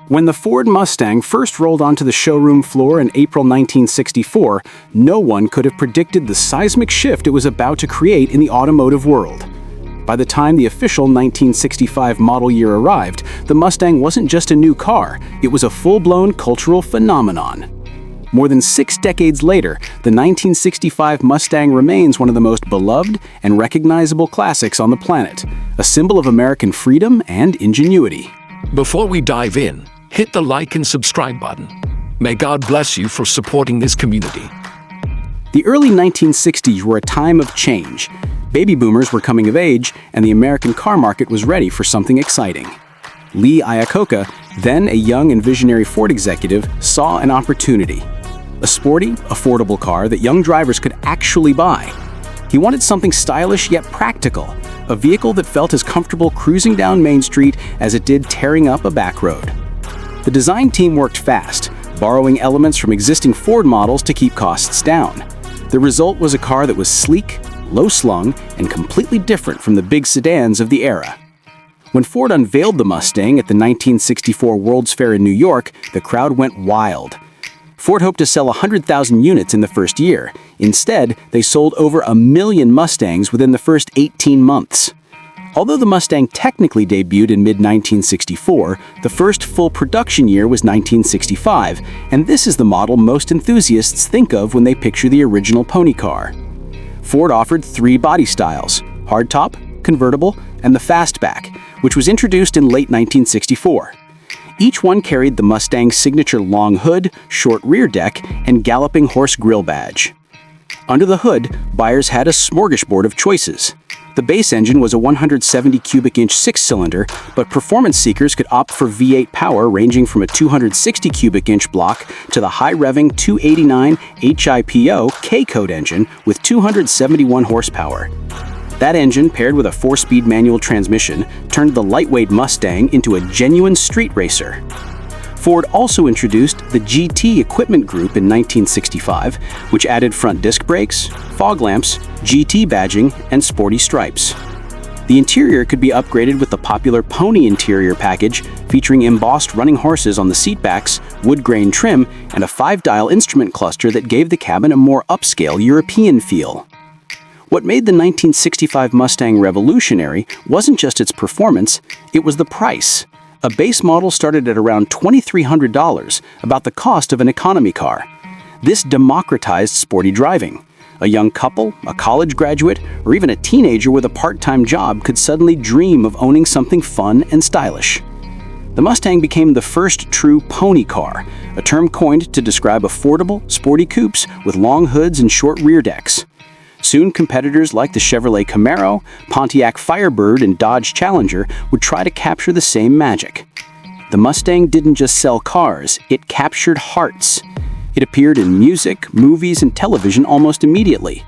When the Ford Mustang first rolled onto the showroom floor in April 1964, no one could have predicted the seismic shift it was about to create in the automotive world. By the time the official 1965 model year arrived, the Mustang wasn't just a new car, it was a full-blown cultural phenomenon. More than 6 decades later, the 1965 Mustang remains one of the most beloved and recognizable classics on the planet, a symbol of American freedom and ingenuity. Before we dive in, hit the like and subscribe button. May God bless you for supporting this community. The early 1960s were a time of change. Baby boomers were coming of age, and the American car market was ready for something exciting. Lee Iacocca, then a young and visionary Ford executive, saw an opportunity. A sporty, affordable car that young drivers could actually buy. He wanted something stylish yet practical, a vehicle that felt as comfortable cruising down Main Street as it did tearing up a back road. The design team worked fast, borrowing elements from existing Ford models to keep costs down. The result was a car that was sleek, low-slung, and completely different from the big sedans of the era. When Ford unveiled the Mustang at the 1964 World's Fair in New York, the crowd went wild. Ford hoped to sell 100,000 units in the first year. Instead, they sold over 1 million Mustangs within the first 18 months. Although the Mustang technically debuted in mid-1964, the first full production year was 1965, and this is the model most enthusiasts think of when they picture the original pony car. Ford offered 3 body styles: hardtop, convertible, and the fastback, which was introduced in late 1964. Each one carried the Mustang's signature long hood, short rear deck, and galloping horse grille badge. Under the hood, buyers had a smorgasbord of choices. The base engine was a 170 cubic inch 6-cylinder, but performance seekers could opt for V8 power ranging from a 260 cubic inch block to the high-revving 289 HIPO K-code engine with 271 horsepower. That engine, paired with a 4-speed manual transmission, turned the lightweight Mustang into a genuine street racer. Ford also introduced the GT Equipment Group in 1965, which added front disc brakes, fog lamps, GT badging, and sporty stripes. The interior could be upgraded with the popular Pony interior package, featuring embossed running horses on the seatbacks, wood grain trim, and a 5-dial instrument cluster that gave the cabin a more upscale European feel. What made the 1965 Mustang revolutionary wasn't just its performance, it was the price. A base model started at around $2,300, about the cost of an economy car. This democratized sporty driving. A young couple, a college graduate, or even a teenager with a part-time job could suddenly dream of owning something fun and stylish. The Mustang became the first true pony car, a term coined to describe affordable, sporty coupes with long hoods and short rear decks. Soon, competitors like the Chevrolet Camaro, Pontiac Firebird, and Dodge Challenger would try to capture the same magic. The Mustang didn't just sell cars, it captured hearts. It appeared in music, movies, and television almost immediately.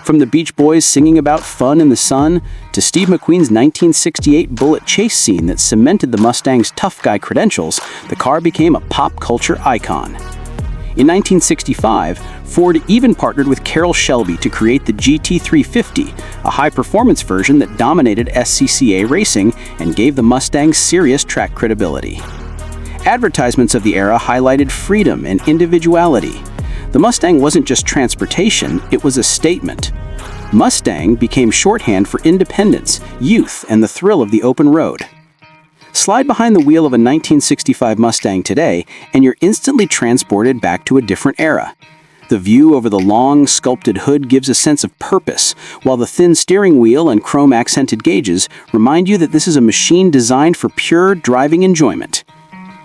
From the Beach Boys singing about fun in the sun, to Steve McQueen's 1968 bullet chase scene that cemented the Mustang's tough guy credentials, the car became a pop culture icon. In 1965, Ford even partnered with Carroll Shelby to create the GT350, a high-performance version that dominated SCCA racing and gave the Mustang serious track credibility. Advertisements of the era highlighted freedom and individuality. The Mustang wasn't just transportation, it was a statement. Mustang became shorthand for independence, youth, and the thrill of the open road. Slide behind the wheel of a 1965 Mustang today, and you're instantly transported back to a different era. The view over the long, sculpted hood gives a sense of purpose, while the thin steering wheel and chrome-accented gauges remind you that this is a machine designed for pure driving enjoyment.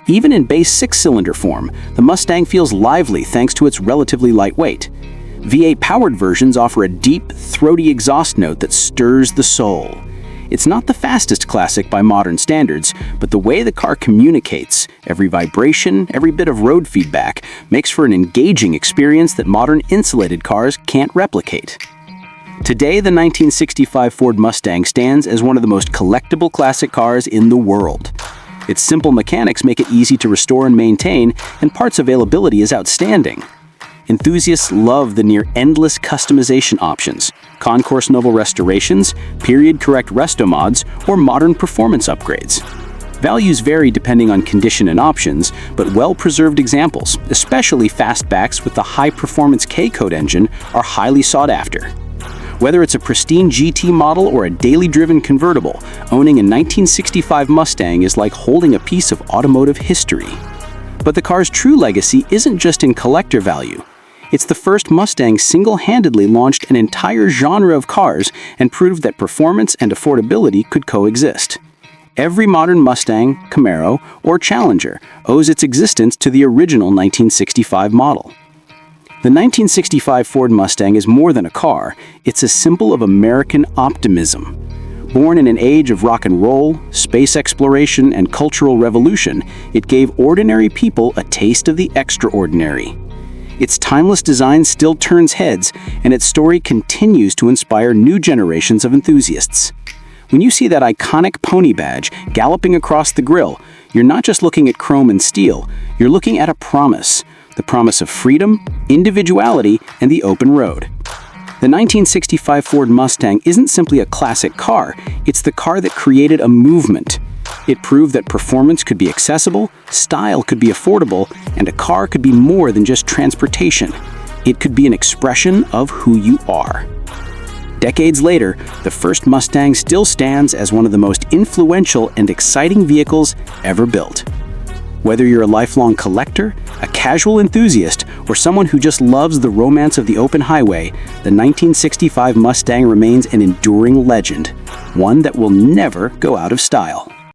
Even in base 6-cylinder form, the Mustang feels lively thanks to its relatively light weight. V8-powered versions offer a deep, throaty exhaust note that stirs the soul. It's not the fastest classic by modern standards, but the way the car communicates, every vibration, every bit of road feedback, makes for an engaging experience that modern insulated cars can't replicate. Today, the 1965 Ford Mustang stands as one of the most collectible classic cars in the world. Its simple mechanics make it easy to restore and maintain, and parts availability is outstanding. Enthusiasts love the near-endless customization options, concourse novel restorations, period-correct resto mods, or modern performance upgrades. Values vary depending on condition and options, but well-preserved examples, especially fastbacks with the high-performance K-code engine, are highly sought after. Whether it's a pristine GT model or a daily-driven convertible, owning a 1965 Mustang is like holding a piece of automotive history. But the car's true legacy isn't just in collector value. It's the first Mustang single-handedly launched an entire genre of cars and proved that performance and affordability could coexist. Every modern Mustang, Camaro, or Challenger owes its existence to the original 1965 model. The 1965 Ford Mustang is more than a car, it's a symbol of American optimism. Born in an age of rock and roll, space exploration, and cultural revolution, it gave ordinary people a taste of the extraordinary. Its timeless design still turns heads, and its story continues to inspire new generations of enthusiasts. When you see that iconic pony badge galloping across the grille, you're not just looking at chrome and steel, you're looking at a promise. The promise of freedom, individuality, and the open road. The 1965 Ford Mustang isn't simply a classic car, it's the car that created a movement. It proved that performance could be accessible, style could be affordable, and a car could be more than just transportation. It could be an expression of who you are. Decades later, the first Mustang still stands as one of the most influential and exciting vehicles ever built. Whether you're a lifelong collector, a casual enthusiast, or someone who just loves the romance of the open highway, the 1965 Mustang remains an enduring legend, one that will never go out of style.